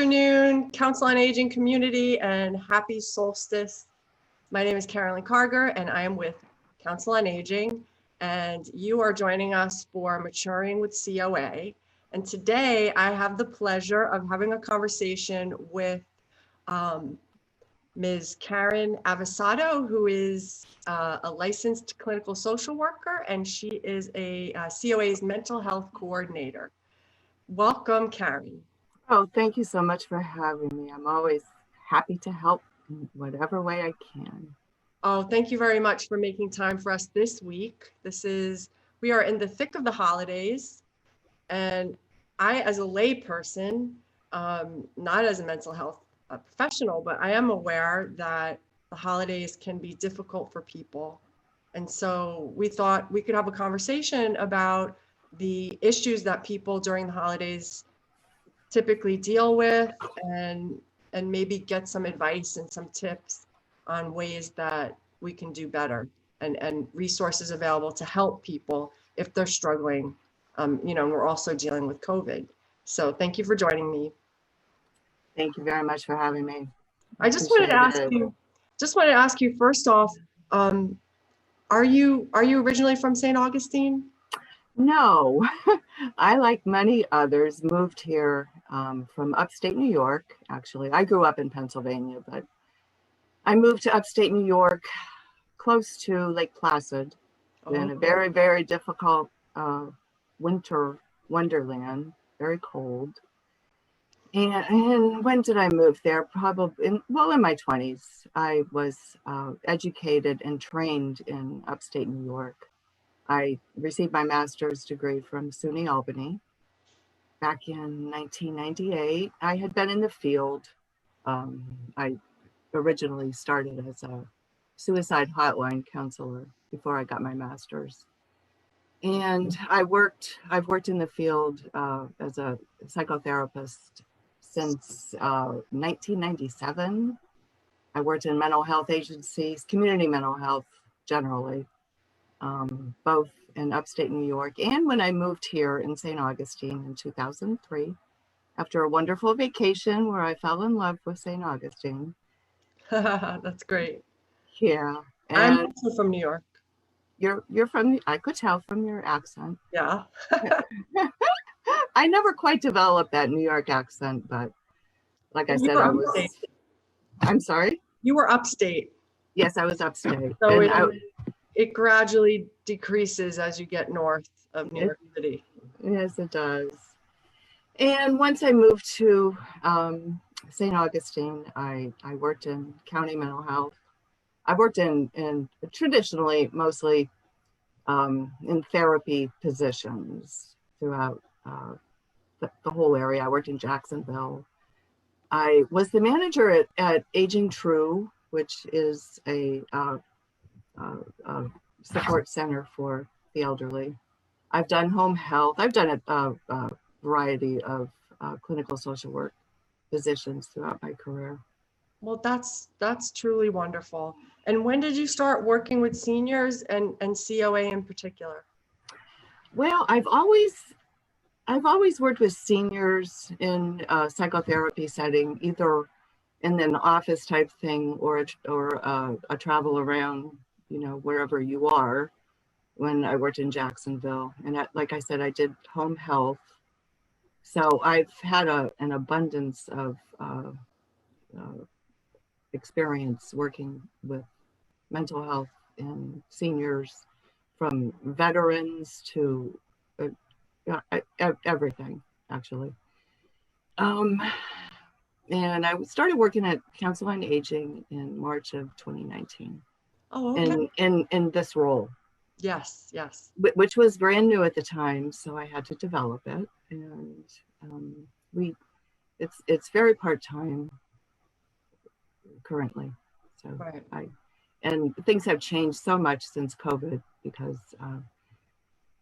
afternoon, Council on Aging community, and happy solstice. My name is Carolyn Carger, and I am with Council on Aging, and you are joining us for Maturing with COA. And today I have the pleasure of having a conversation with Ms. Karen Avesato, who is a licensed clinical social worker, and she is a COA's mental health coordinator. Welcome, Karen. Oh, thank you so much for having me. I'm always happy to help in whatever way I can. Oh, thank you very much for making time for us this week. We are in the thick of the holidays, and I, as a lay person, not as a mental health professional, but I am aware that the holidays can be difficult for people. And so we thought we could have a conversation about the issues that people during the holidays typically deal with, and maybe get some advice and some tips on ways that we can do better, and resources available to help people if they're struggling. And we're also dealing with COVID. So thank you for joining me. Thank you very much for having me. I just wanted to ask you first off, are you originally from St. Augustine? No, I, like many others, moved here from upstate New York. Actually, I grew up in Pennsylvania, but I moved to upstate New York, close to Lake Placid, in a very, very difficult winter wonderland, very cold. And when did I move there? Probably in my 20s. I was educated and trained in upstate New York. I received my master's degree from SUNY Albany back in 1998. I had been in the field. I originally started as a suicide hotline counselor before I got my master's. And I've worked in the field as a psychotherapist since 1997. I worked in mental health agencies, community mental health generally, both in upstate New York, and when I moved here in St. Augustine in 2003, after a wonderful vacation where I fell in love with St. Augustine. That's great. Yeah. And I'm also from New York. You're from, I could tell from your accent. Yeah. I never quite developed that New York accent, but like I said, I'm sorry? You were upstate. Yes, I was upstate. So it gradually decreases as you get north of New York City. Yes, it does. And once I moved to St. Augustine, I worked in county mental health. I worked in traditionally, mostly in therapy positions throughout the whole area. I worked in Jacksonville. I was the manager at Aging True, which is a support center for the elderly. I've done home health. I've done a variety of clinical social work positions throughout my career. Well, that's truly wonderful. And when did you start working with seniors and COA in particular? Well, I've always worked with seniors in a psychotherapy setting, either in an office type thing or a travel around, wherever you are. When I worked in Jacksonville, and like I said, I did home health. So I've had an abundance of experience working with mental health and seniors, from veterans to everything, actually. And I started working at Council on Aging in March of 2019. Oh, okay. In this role. Yes. Which was brand new at the time, so I had to develop it, and it's very part-time currently. So right. And things have changed so much since COVID, because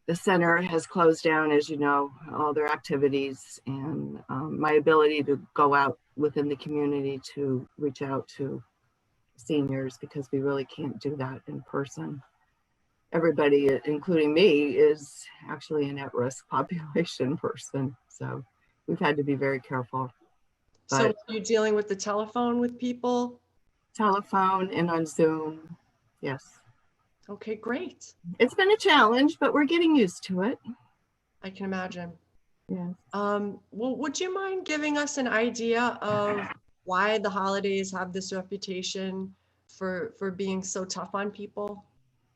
the center has closed down, as you know, all their activities, and my ability to go out within the community to reach out to seniors, because we really can't do that in person. Everybody, including me, is actually an at-risk population person. So we've had to be very careful. So But are you dealing with the telephone with people? telephone and on Zoom, yes. Okay, great. It's been a challenge, but we're getting used to it. I can imagine. Yes. Well, would you mind giving us an idea of why the holidays have this reputation for being so tough on people,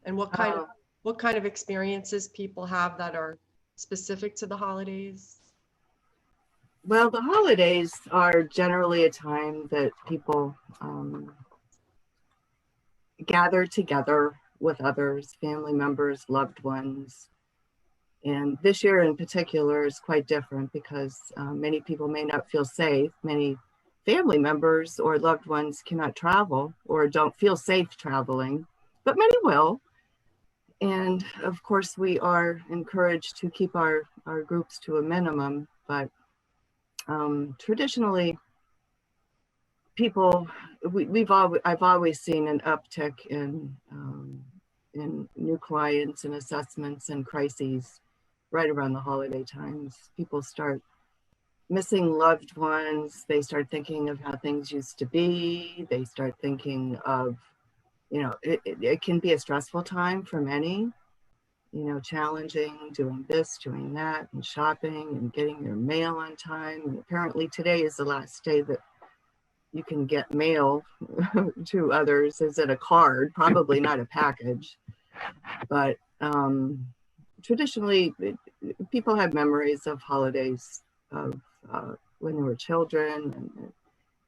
and what kind of experiences people have that are specific to the holidays? Well, the holidays are generally a time that people gather together with others, family members, loved ones. And this year in particular is quite different because many people may not feel safe. Many family members or loved ones cannot travel or don't feel safe traveling, but many will. And of course, we are encouraged to keep our groups to a minimum, but traditionally, people, I've always seen an uptick in new clients and assessments and crises right around the holiday times. People start missing loved ones. They start thinking of how things used to be. They start thinking of, it can be a stressful time for many, challenging, doing this, doing that, and shopping and getting your mail on time. And apparently today is the last day that you can get mail to others. Is it a card? Probably not a package. But traditionally, people have memories of holidays of when they were children. And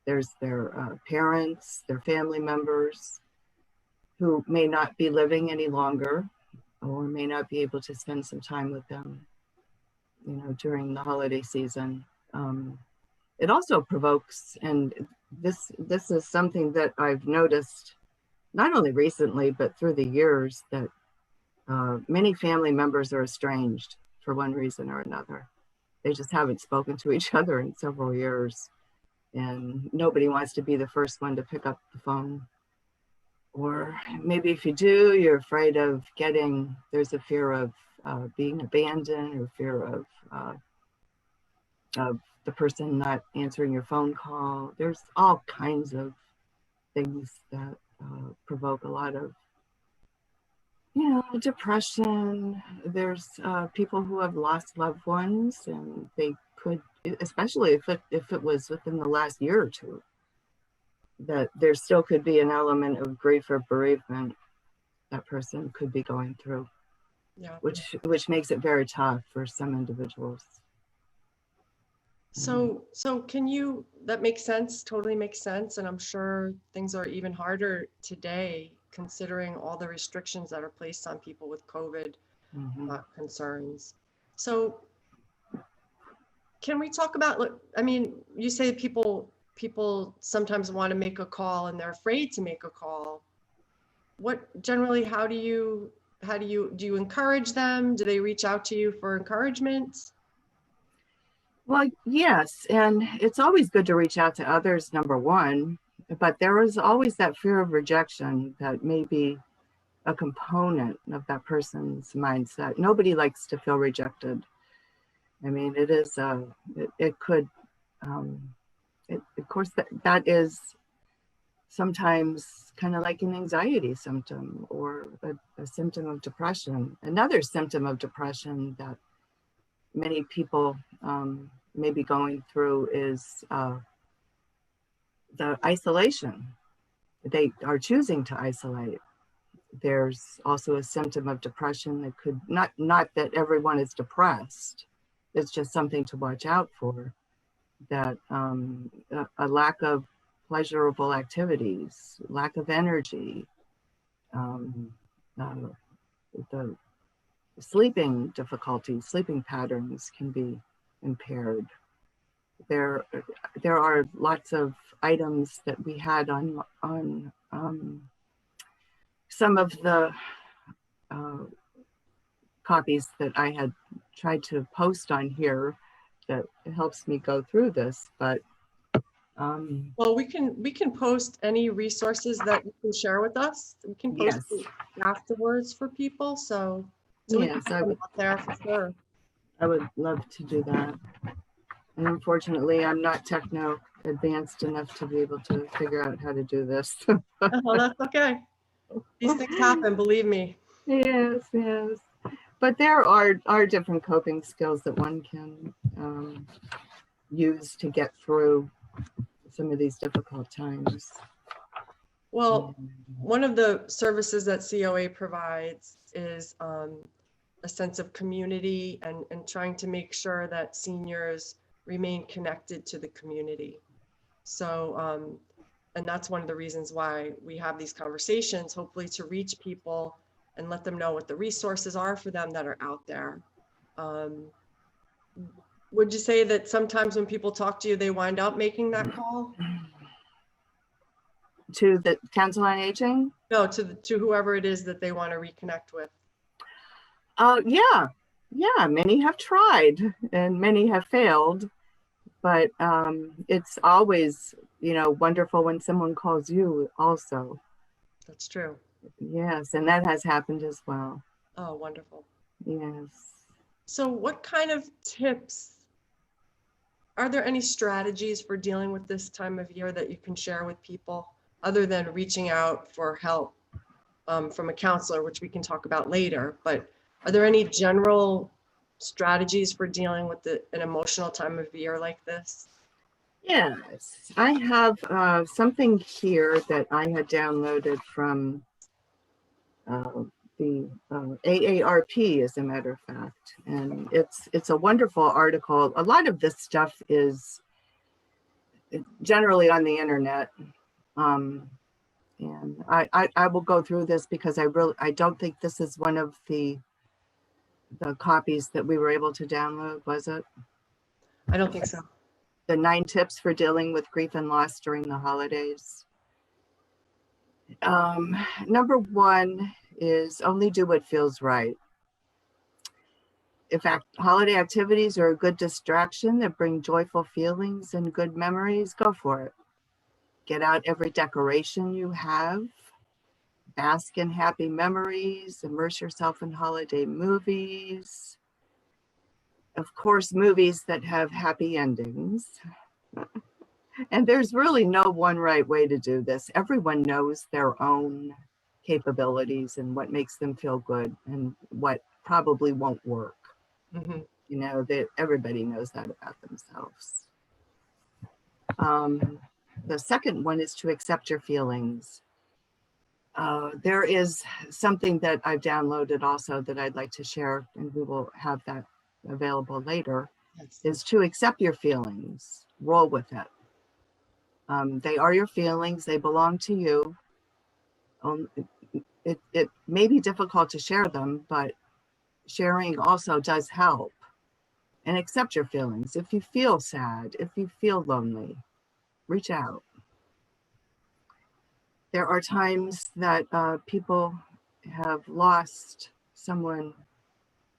there's their parents, their family members who may not be living any longer or may not be able to spend some time with them, during the holiday season. It also provokes, and this is something that I've noticed not only recently, but through the years, that many family members are estranged for one reason or another. They just haven't spoken to each other in several years, and nobody wants to be the first one to pick up the phone. Or maybe if you do, you're afraid of there's a fear of being abandoned, or fear of the person not answering your phone call. There's all kinds of things that provoke a lot of, depression. There's people who have lost loved ones, and they could, especially if it was within the last year or two, that there still could be an element of grief or bereavement that person could be going through, Yeah. which makes it very tough for some individuals. So that makes sense, totally makes sense. And I'm sure things are even harder today, considering all the restrictions that are placed on people with COVID concerns. So can we talk about, you say people sometimes want to make a call and they're afraid to make a call. How do you encourage them? Do they reach out to you for encouragement? Well, yes, and it's always good to reach out to others, number one, but there is always that fear of rejection that may be a component of that person's mindset. Nobody likes to feel rejected. I mean, it is, it could, of course, that is sometimes kind of like an anxiety symptom or a symptom of depression. Another symptom of depression that many people may be going through is the isolation. They are choosing to isolate. There's also a symptom of depression that could, not that everyone is depressed, it's just something to watch out for, that a lack of pleasurable activities, lack of energy, the sleeping difficulties, sleeping patterns can be impaired. There are lots of items that we had on some of the copies that I had tried to post on here that helps me go through this, but well, we can post any resources that you can share with us. We can post it afterwards for people, so we can put them out there for sure. I would love to do that. And unfortunately, I'm not techno advanced enough to be able to figure out how to do this. Oh, that's okay. These things happen, believe me. Yes, yes. But there are different coping skills that one can use to get through some of these difficult times. Well, one of the services that COA provides is a sense of community and trying to make sure that seniors remain connected to the community. So, and that's one of the reasons why we have these conversations, hopefully to reach people and let them know what the resources are for them that are out there. Would you say that sometimes when people talk to you, they wind up making that call? To the Council on Aging? No, to whoever it is that they want to reconnect with. Yeah, many have tried and many have failed, but it's always, wonderful when someone calls you also. That's true. Yes, and that has happened as well. Oh, wonderful. Yes. So what kind of tips, are there any strategies for dealing with this time of year that you can share with people other than reaching out for help from a counselor, which we can talk about later, but are there any general strategies for dealing with an emotional time of year like this? Yes, I have something here that I had downloaded from the AARP, as a matter of fact, and it's a wonderful article. A lot of this stuff is generally on the internet, and I will go through this because I don't think this is one of the copies that we were able to download, was it? I don't think so. The 9 tips for dealing with grief and loss during the holidays. Number 1 is only do what feels right. In fact, holiday activities are a good distraction that bring joyful feelings and good memories. Go for it. Get out every decoration you have. Bask in happy memories. Immerse yourself in holiday movies. Of course, movies that have happy endings. And there's really no one right way to do this. Everyone knows their own capabilities and what makes them feel good and what probably won't work. Mm-hmm. That everybody knows that about themselves. The second one is to accept your feelings. There is something that I've downloaded also that I'd like to share, and we will have that available later, Yes. is to accept your feelings, roll with it. They are your feelings, they belong to you. It may be difficult to share them, but sharing also does help. And accept your feelings. If you feel sad, if you feel lonely, reach out. There are times that people have lost someone,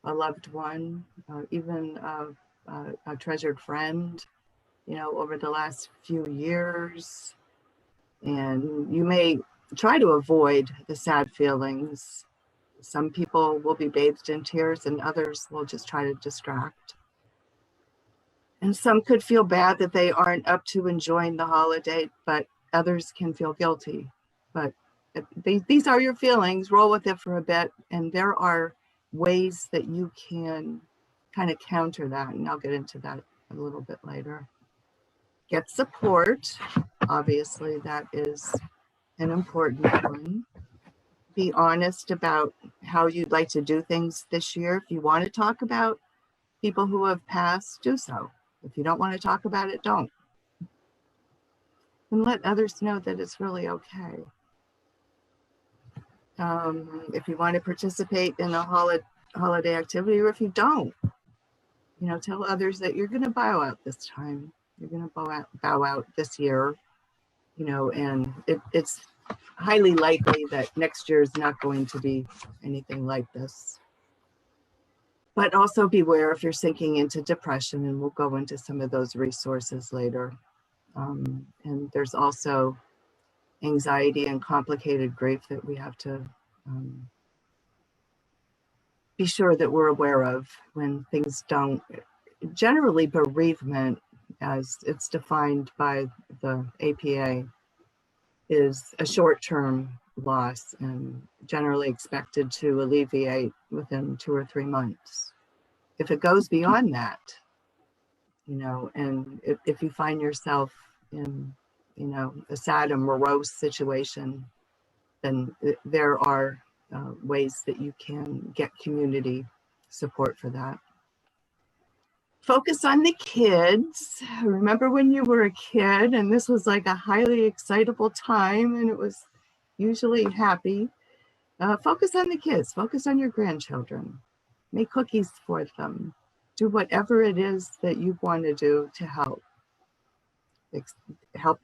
a loved one, even a treasured friend, over the last few years. And you may try to avoid the sad feelings. Some people will be bathed in tears and others will just try to distract. And some could feel bad that they aren't up to enjoying the holiday, but others can feel guilty. But these are your feelings, roll with it for a bit. And there are ways that you can kind of counter that. And I'll get into that a little bit later. Get support. Obviously, that is an important one. Be honest about how you'd like to do things this year. If you want to talk about people who have passed, do so. If you don't want to talk about it, don't. And let others know that it's really okay. If you want to participate in a holiday activity, or if you don't, tell others that you're going to bow out this time. You're going to bow out this year, and it's highly likely that next year is not going to be anything like this. But also beware if you're sinking into depression, and we'll go into some of those resources later. And there's also anxiety and complicated grief that we have to be sure that we're aware of when things don't. Generally, bereavement as it's defined by the APA, is a short-term loss and generally expected to alleviate within 2 or 3 months. If it goes beyond that, and if you find yourself in, a sad and morose situation, then there are ways that you can get community support for that. Focus on the kids. Remember when you were a kid and this was like a highly excitable time and it was usually happy. Focus on the kids, focus on your grandchildren. Make cookies for them. Do whatever it is that you want to do to help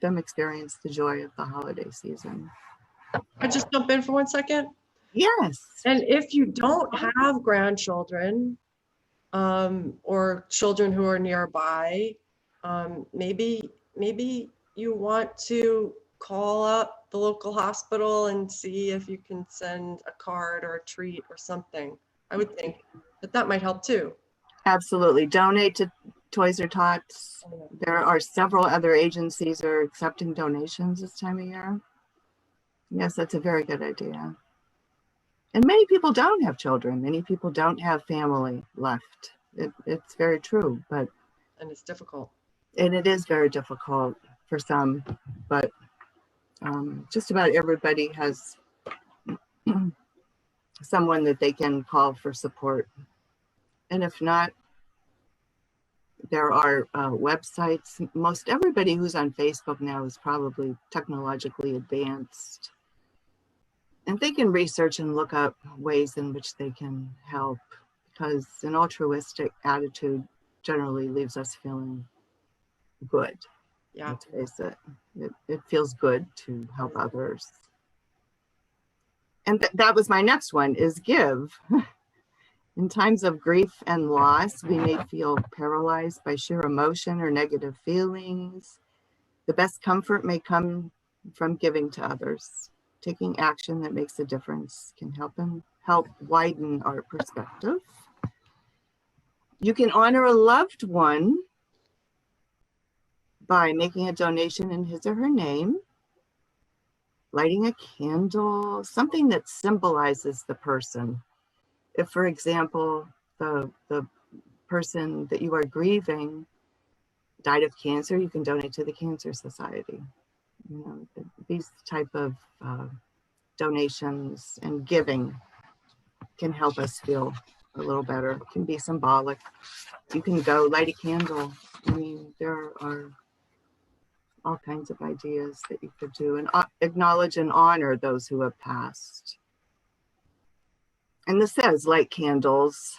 them experience the joy of the holiday season. I just jump in for 1 second. Yes. And if you don't have grandchildren, or children who are nearby, maybe you want to call up the local hospital and see if you can send a card or a treat or something. I would think that might help too. Absolutely. Donate to Toys or Tots. There are several other agencies that are accepting donations this time of year. Yes, that's a very good idea. And many people don't have children. Many people don't have family left. It's very true, and it's difficult. And it is very difficult for some, but just about everybody has someone that they can call for support. And if not, there are websites. Most everybody who's on Facebook now is probably technologically advanced. And they can research and look up ways in which they can help, because an altruistic attitude generally leaves us feeling good. Yeah. Let's face it. It feels good to help others. And that was my next one, is give. In times of grief and loss, we may feel paralyzed by sheer emotion or negative feelings. The best comfort may come from giving to others. Taking action that makes a difference can help widen our perspective. You can honor a loved one by making a donation in his or her name, lighting a candle, something that symbolizes the person. If, for example, the person that you are grieving died of cancer, you can donate to the Cancer Society. These type of donations and giving can help us feel a little better. It can be symbolic. You can go light a candle. I mean, there are all kinds of ideas that you could do, and acknowledge and honor those who have passed. And this says light candles,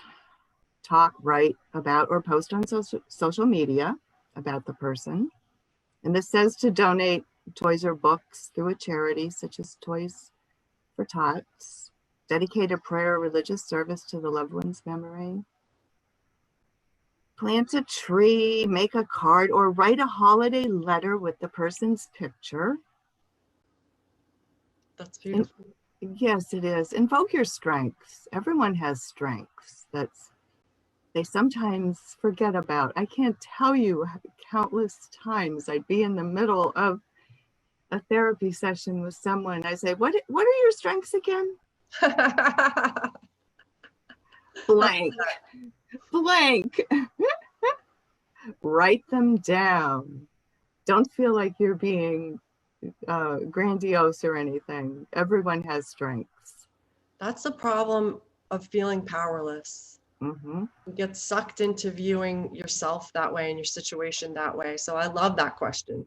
talk, write about, or post on social media about the person. And this says to donate toys or books through a charity such as Toys for Tots. Dedicate a prayer or religious service to the loved one's memory. Plant a tree, make a card, or write a holiday letter with the person's picture. That's beautiful. Yes, it is. Invoke your strengths. Everyone has strengths that they sometimes forget about. I can't tell you countless times I'd be in the middle of a therapy session with someone. I say, what are your strengths again? Blank. Write them down. Don't feel like you're being grandiose or anything. Everyone has strengths. That's the problem of feeling powerless. Mm-hmm. You get sucked into viewing yourself that way and your situation that way. So I love that question.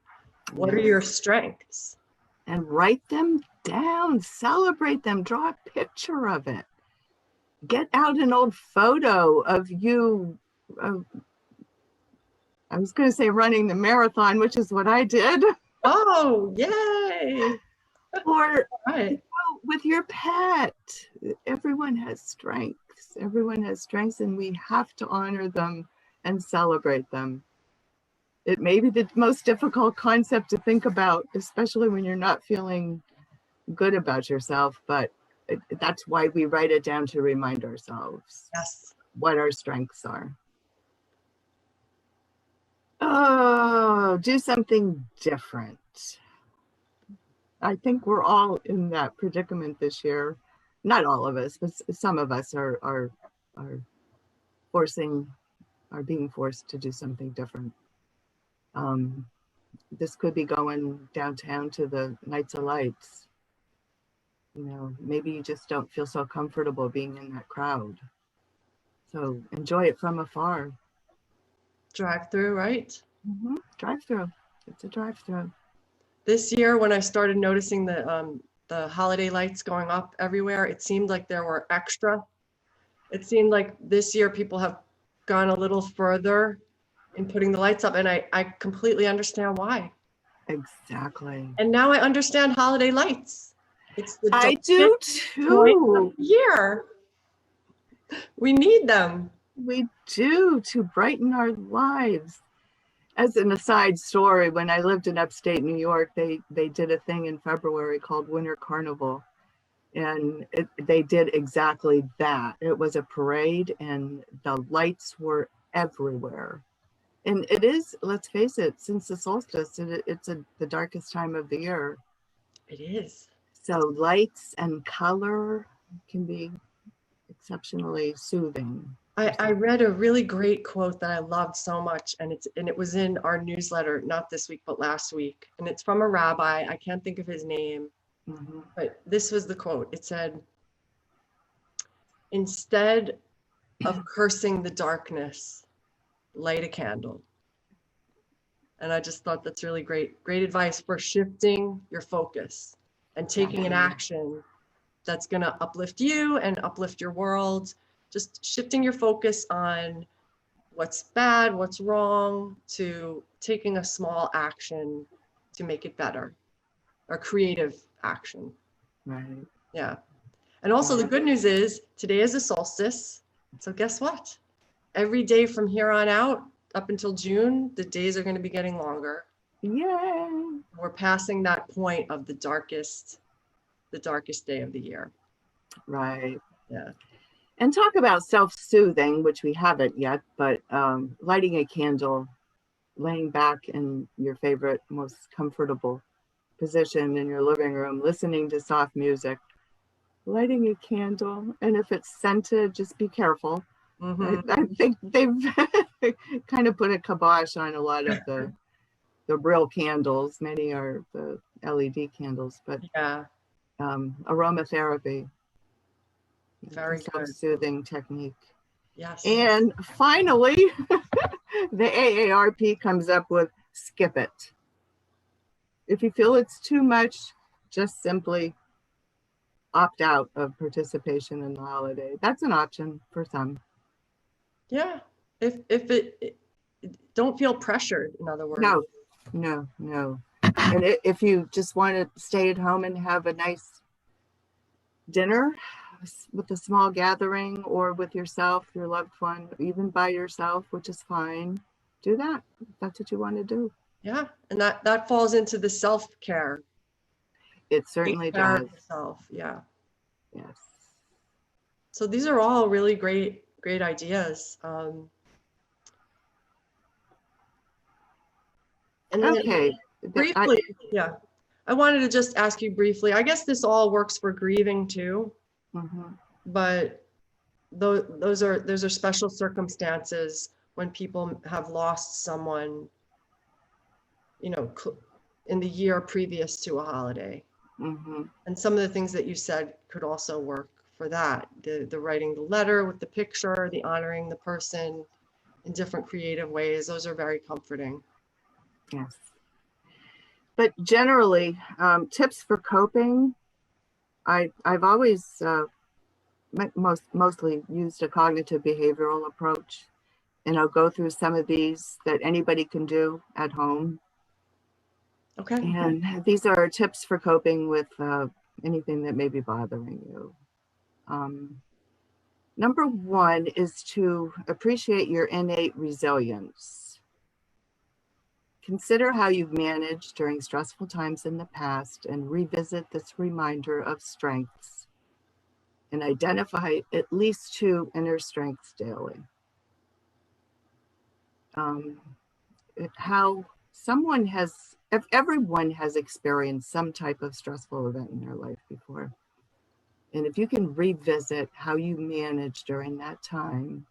What are your strengths? And write them down, celebrate them, draw a picture of it. Get out an old photo of you. I was going to say running the marathon, which is what I did. Oh, yay. Or right. With your pet. Everyone has strengths. Everyone has strengths, and we have to honor them and celebrate them. It may be the most difficult concept to think about, especially when you're not feeling good about yourself, but that's why we write it down, to remind ourselves yes, what our strengths are. Oh, do something different. I think we're all in that predicament this year. Not all of us, but some of us are forcing, are being forced to do something different. This could be going downtown to the Nights of Lights. You know, maybe you just don't feel so comfortable being in that crowd. So enjoy it from afar. Drive through, right? Drive through. It's a drive through. This year, when I started noticing the holiday lights going up everywhere, it seemed like there were extra. It seemed like this year people have gone a little further in putting the lights up, and I completely understand why. Exactly. And now I understand holiday lights. It's the I do point of too. the year. We need them. We do, to brighten our lives. As an aside story, when I lived in upstate New York, they did a thing in February called Winter Carnival. And they did exactly that. It was a parade and the lights were everywhere. And it is, let's face it, since the solstice, it's the darkest time of the year. It is. So lights and color can be exceptionally soothing. I read a really great quote that I loved so much, and it was in our newsletter, not this week, but last week. And it's from a rabbi. I can't think of his name, but this was the quote. It said, "Instead of cursing the darkness, light a candle." And I just thought that's really great advice for shifting your focus and taking an action that's going to uplift you and uplift your world. Just shifting your focus on what's bad, what's wrong, to taking a small action to make it better, or creative action. Right. Yeah. And also the good news is today is a solstice. So guess what? Every day from here on out, up until June, the days are going to be getting longer. Yay. We're passing that point of the darkest day of the year. Right. Yeah. And talk about self-soothing, which we haven't yet, but lighting a candle, laying back in your favorite, most comfortable position in your living room, listening to soft music, lighting a candle. And if it's scented, just be careful. I think they've kind of put a kibosh on a lot of the real candles. Many are the LED candles, but yeah, aromatherapy. Very good. Self-soothing technique. Yes. And finally, the AARP comes up with skip it. If you feel it's too much, just simply opt out of participation in the holiday. That's an option for some. Yeah. If it don't feel pressured, in other words. No. And if you just want to stay at home and have a nice dinner with a small gathering, or with yourself, your loved one, even by yourself, which is fine, do that. If that's what you want to do. Yeah. And that falls into the self-care. It certainly does. Yourself. Yeah. Yes. So these are all really great ideas. And then Okay. briefly, yeah, I wanted to just ask you briefly, I guess this all works for grieving too, but those are special circumstances when people have lost someone, you know, in the year previous to a holiday. And some of the things that you said could also work for that. The writing the letter with the picture, the honoring the person in different creative ways. Those are very comforting. Yes. But generally, tips for coping, I've always mostly used a cognitive behavioral approach, and I'll go through some of these that anybody can do at home. Okay. And these are tips for coping with anything that may be bothering you. Number one is to appreciate your innate resilience. Consider how you've managed during stressful times in the past and revisit this reminder of strengths, and identify at least 2 inner strengths daily. how someone has, if everyone has experienced some type of stressful event in their life before. And if you can revisit how you managed during that time,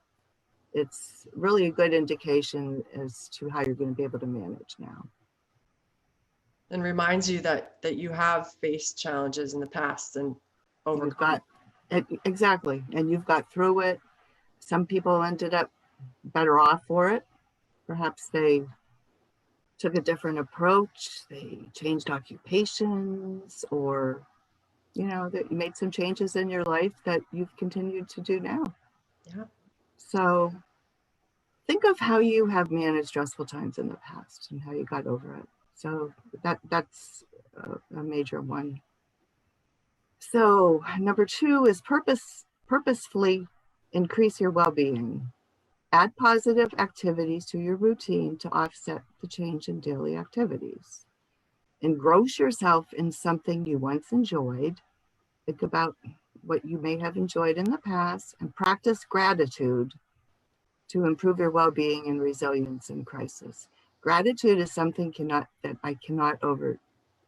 it's really a good indication as to how you're going to be able to manage now. And reminds you that you have faced challenges in the past and overcome. Exactly. And you've got through it. Some people ended up better off for it. Perhaps they took a different approach. They changed occupations, or, you know, that you made some changes in your life that you've continued to do now. Yeah. So think of how you have managed stressful times in the past and how you got over it. So that's a major one. So number 2 is purposefully increase your well-being. Add positive activities to your routine to offset the change in daily activities. Engross yourself in something you once enjoyed. Think about what you may have enjoyed in the past, and practice gratitude to improve your well-being and resilience in crisis. Gratitude is something that I cannot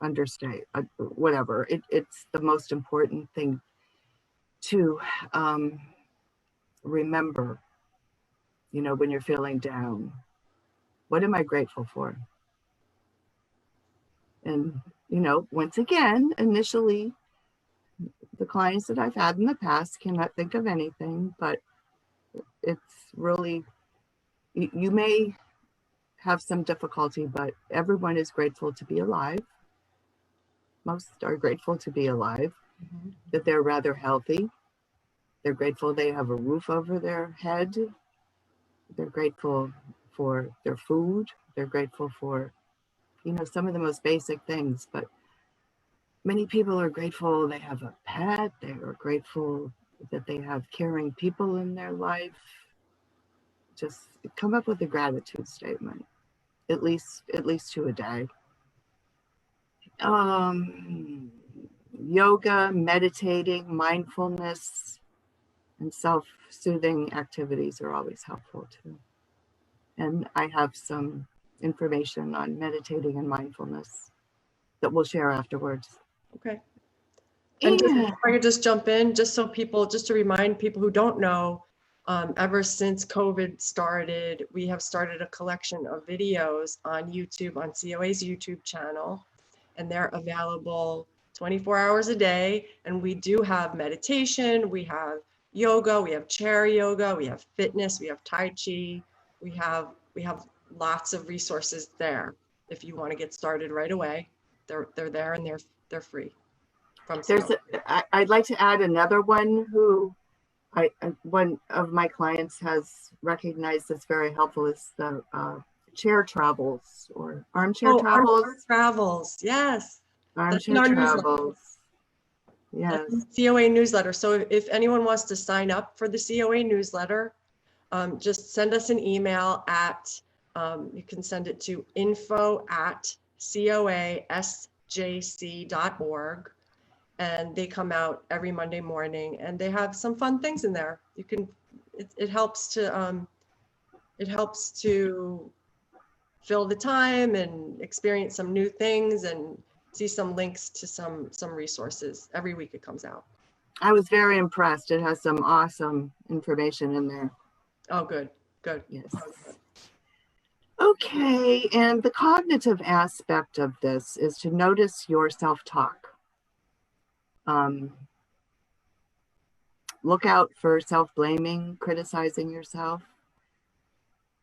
understate. Whatever. It's the most important thing to remember, you know, when you're feeling down. What am I grateful for? And, you know, once again, initially, the clients that I've had in the past cannot think of anything, but it's really, you may have some difficulty, but everyone is grateful to be alive. Most are grateful to be alive, that they're rather healthy. They're grateful they have a roof over their head. They're grateful for their food. They're grateful for, you know, some of the most basic things, but many people are grateful they have a pet. They are grateful that they have caring people in their life. Just come up with a gratitude statement, at least 2 a day. Yoga, meditating, mindfulness, and self-soothing activities are always helpful too. And I have some information on meditating and mindfulness that we'll share afterwards. Okay. And just, if I could just jump in, just to remind people who don't know, ever since COVID started, we have started a collection of videos on YouTube, on COA's YouTube channel, and they're available 24 hours a day. And we do have meditation, we have yoga, we have chair yoga, we have fitness, we have Tai Chi, we have lots of resources there. If you want to get started right away, they're there, and they're free. I'd like to add another one who one of my clients has recognized as very helpful is the chair travels, or armchair travels. Armchair travels, yes. Armchair travels. Yes. COA newsletter. So if anyone wants to sign up for the COA newsletter, just send us an email at, you can send it to info@coasjc.org. And they come out every Monday morning, and they have some fun things in there. You can, it helps to fill the time and experience some new things and see some links to some resources. Every week it comes out. I was very impressed. It has some awesome information in there. Oh, good. Yes. Okay, and the cognitive aspect of this is to notice your self-talk. Look out for self-blaming, criticizing yourself.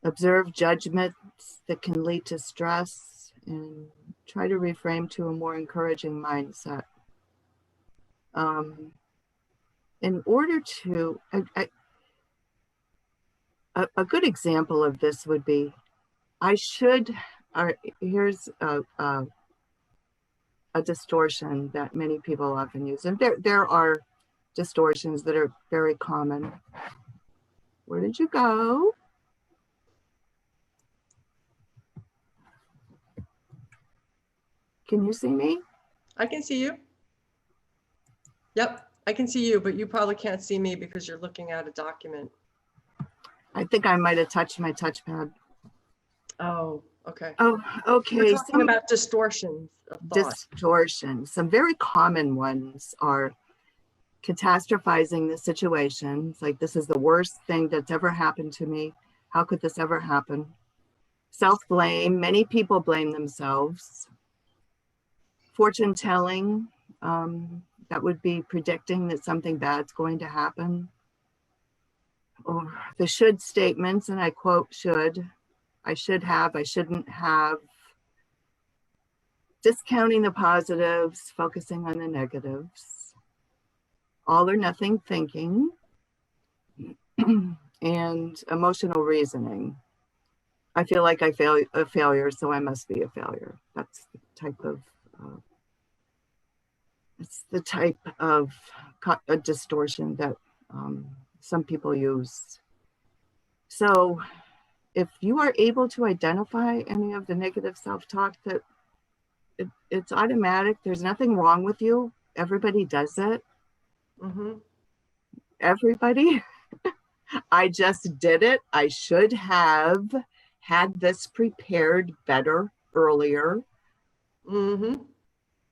Observe judgments that can lead to stress, and try to reframe to a more encouraging mindset. In order to, a good example of this would be, here's a distortion that many people often use. And there are distortions that are very common. Where did you go? Can you see me? I can see you. Yep, I can see you, but you probably can't see me because you're looking at a document. I think I might have touched my touchpad. Oh, Okay. Oh, We're okay. talking Some about distortions of thought. distortions. Some very common ones are catastrophizing the situation. It's like, this is the worst thing that's ever happened to me. How could this ever happen? Self-blame. Many people blame themselves. Fortune telling. That would be predicting that something bad's going to happen. Or the should statements, and I quote should. I should have, I shouldn't have. Discounting the positives, focusing on the negatives. All or nothing thinking. And emotional reasoning. I feel like I fail a failure, so I must be a failure. That's the type of a distortion that some people use. So if you are able to identify any of the negative self-talk, that it's automatic. There's nothing wrong with you. Everybody does it. Mm-hmm. Everybody. I just did it. I should have had this prepared better earlier. Mm-hmm.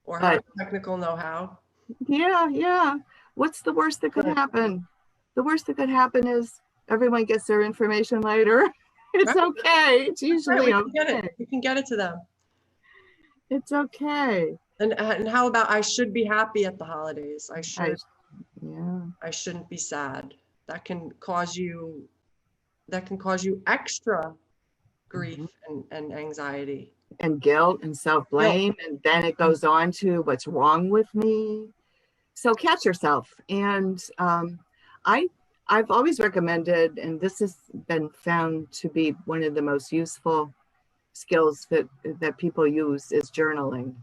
Or have technical know-how. Yeah. What's the worst that could happen? The worst that could happen is everyone gets their information later. It's Right. okay. It's usually okay. We can get it to them. It's okay. And how about I should be happy at the holidays? I shouldn't be sad. That can cause you extra grief and anxiety. And guilt and self-blame. And then it goes on to what's wrong with me. So catch yourself. And I've always recommended, and this has been found to be one of the most useful skills that people use, is journaling.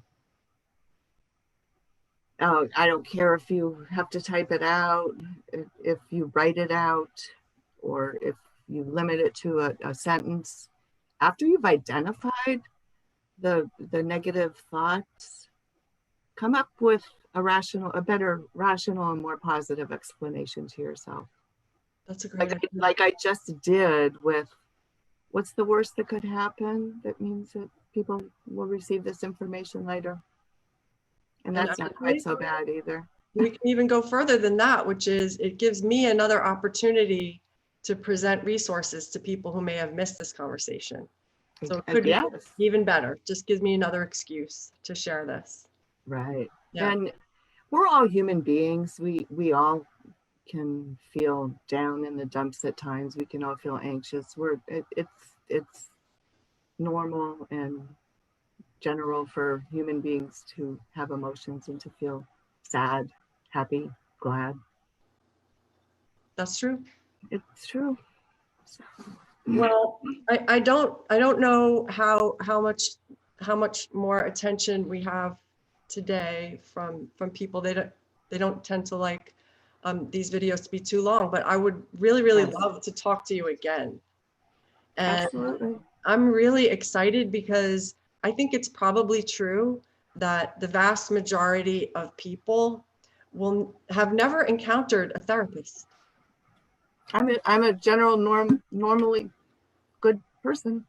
I don't care if you have to type it out, if you write it out, or if you limit it to a sentence. After you've identified the negative thoughts, come up with a better rational and more positive explanation to yourself. That's a great idea. Like I just did with what's the worst that could happen? That means that people will receive this information later. And that's not quite so bad either. We can even go further than that, which is it gives me another opportunity to present resources to people who may have missed this conversation. So it could be even better. Just gives me another excuse to share this. Right. Yeah. And we're all human beings. We all can feel down in the dumps at times. We can all feel anxious. It's normal and general for human beings to have emotions and to feel sad, happy, glad. That's true. It's true. So. Well, I don't know how much more attention we have today from people. They don't tend to like these videos to be too long, but I would really love to talk to you again. And absolutely. I'm really excited because I think it's probably true that the vast majority of people will have never encountered a therapist. I'm a normally good person.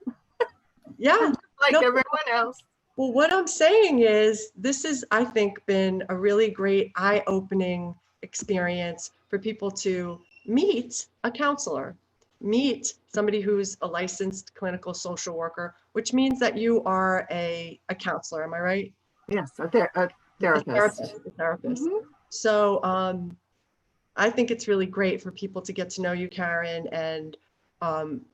Yeah. Like everyone else. Well, what I'm saying is this has, I think, been a really great eye-opening experience for people to meet a counselor, meet somebody who's a licensed clinical social worker, which means that you are a counselor. Am I right? Yes, a therapist. A therapist. Mm-hmm. So I think it's really great for people to get to know you, Karen, and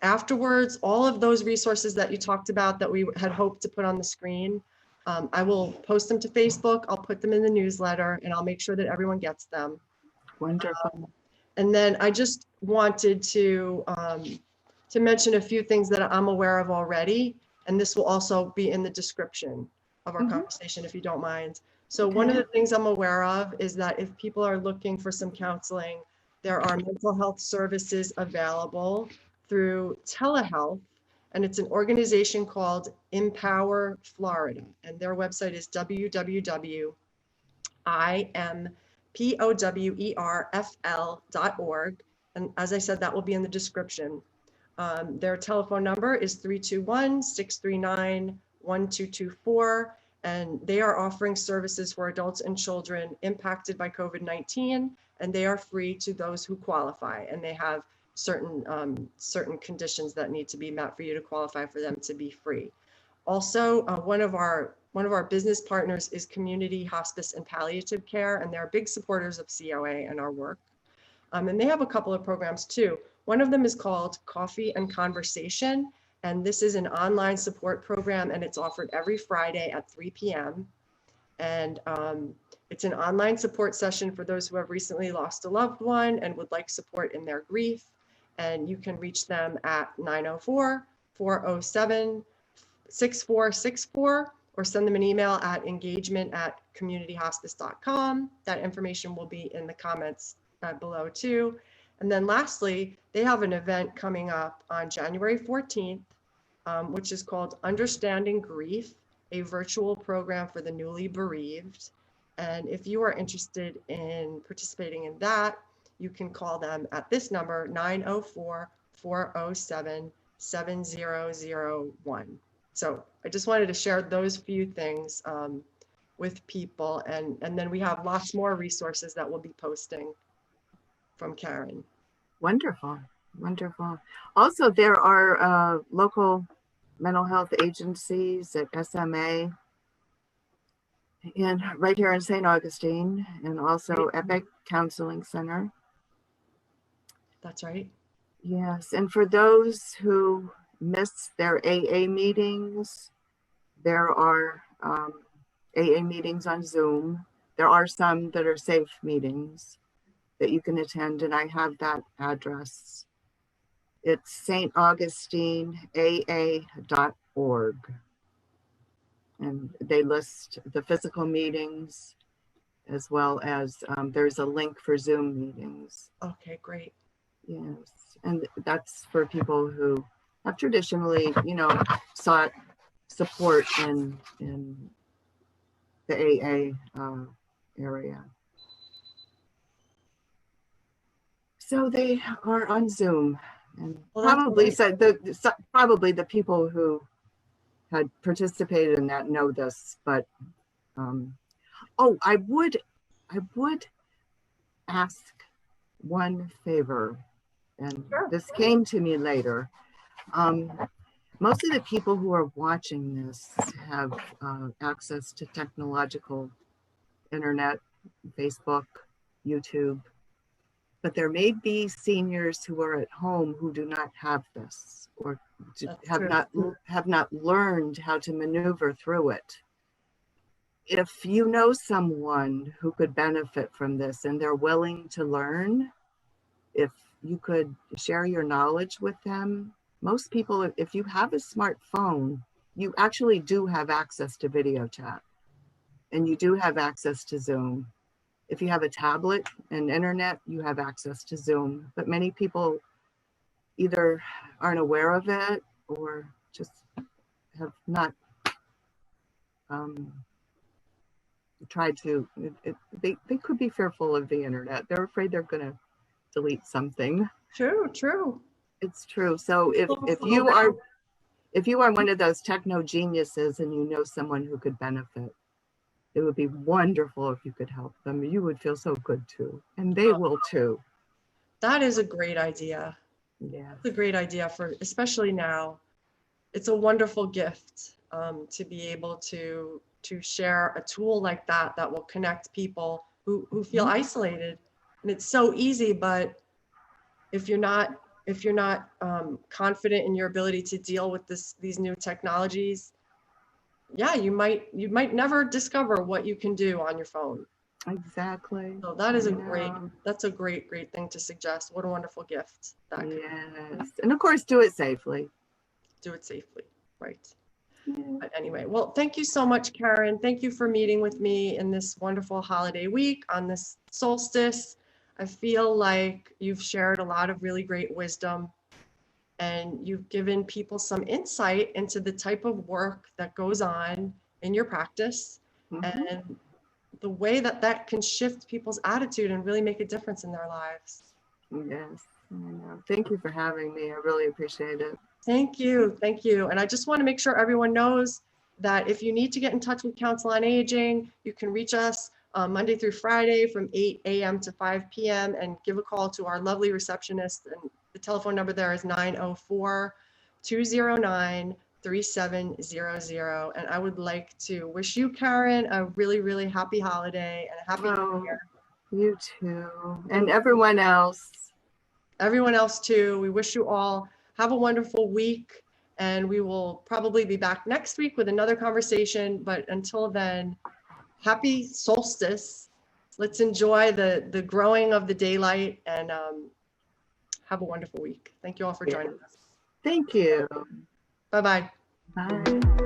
afterwards, all of those resources that you talked about that we had hoped to put on the screen, I will post them to Facebook. I'll put them in the newsletter, and I'll make sure that everyone gets them. Wonderful. And then I just wanted to mention a few things that I'm aware of already, and this will also be in the description of our conversation, if you don't mind. So one of the things I'm aware of is that if people are looking for some counseling, there are mental health services available through telehealth, and it's an organization called Empower Florida, and their website is www.impowerfl.org. And as I said, that will be in the description. Their telephone number is 321-639-1224, and they are offering services for adults and children impacted by COVID-19, and they are free to those who qualify, and they have certain conditions that need to be met for you to qualify for them to be free. Also, one of our business partners is Community Hospice and Palliative Care, and they're big supporters of COA and our work. And they have a couple of programs too. One of them is called Coffee and Conversation, and this is an online support program, and it's offered every Friday at 3 p.m. And it's an online support session for those who have recently lost a loved one and would like support in their grief. And you can reach them at 904-407-6464, or send them an email at engagement@communityhospice.com. That information will be in the comments below too. And then lastly, they have an event coming up on January 14th, which is called Understanding Grief, a virtual program for the newly bereaved. And if you are interested in participating in that, you can call them at this number, 904-407-7001. So I just wanted to share those few things with people. And then we have lots more resources that we'll be posting from Karen. Wonderful, wonderful. Also, there are local mental health agencies at SMA and right here in St. Augustine, and also Epic Counseling Center. That's right. Yes, and for those who miss their AA meetings, there are AA meetings on Zoom. There are some that are safe meetings that you can attend, and I have that address. It's staugustineaa.org. And they list the physical meetings as well as there's a link for Zoom meetings. Okay, great. Yes, and that's for people who have traditionally, sought support in the AA area. So they are on Zoom, and probably probably the people who had participated in that know this, but I would ask one favor, and Sure. This came to me later. Most of the people who are watching this have access to technological internet, Facebook, YouTube. But there may be seniors who are at home who do not have this, or have not learned how to maneuver through it. If you know someone who could benefit from this and they're willing to learn, if you could share your knowledge with them. Most people, if you have a smartphone, you actually do have access to video chat, and you do have access to Zoom. If you have a tablet and internet, you have access to Zoom, but many people either aren't aware of it or just have not tried to. They could be fearful of the internet. They're afraid they're going to delete something. True. It's true. So if you are one of those techno geniuses and you know someone who could benefit, it would be wonderful if you could help them. You would feel so good too, and they will too. That is a great idea. Yeah, it's a great idea for, especially now. It's a wonderful gift to be able to share a tool like that will connect people who feel isolated. And it's so easy, but if you're not confident in your ability to deal with these new technologies, yeah, you might never discover what you can do on your phone. Exactly. So that is that's a great thing to suggest. What a wonderful gift. Yes, and of course, do it safely. Do it safely, right. Yeah. But anyway, well, thank you so much, Karen. Thank you for meeting with me in this wonderful holiday week on this solstice. I feel like you've shared a lot of really great wisdom, and you've given people some insight into the type of work that goes on in your practice, and the way that can shift people's attitude and really make a difference in their lives. Yes, I know. Thank you for having me. I really appreciate it. Thank you. Thank you. And I just want to make sure everyone knows that if you need to get in touch with Council on Aging, you can reach us Monday through Friday from 8 a.m. to 5 p.m. and give a call to our lovely receptionist. And the telephone number there is 904-209-3700. And I would like to wish you, Karen, a really, really happy holiday and a happy New Year. You too. And everyone else. Everyone else too. We wish you all have a wonderful week, and we will probably be back next week with another conversation. But until then, happy solstice. Let's enjoy the growing of the daylight, and have a wonderful week. Thank you all for joining us. Thank you. Bye-bye. Bye.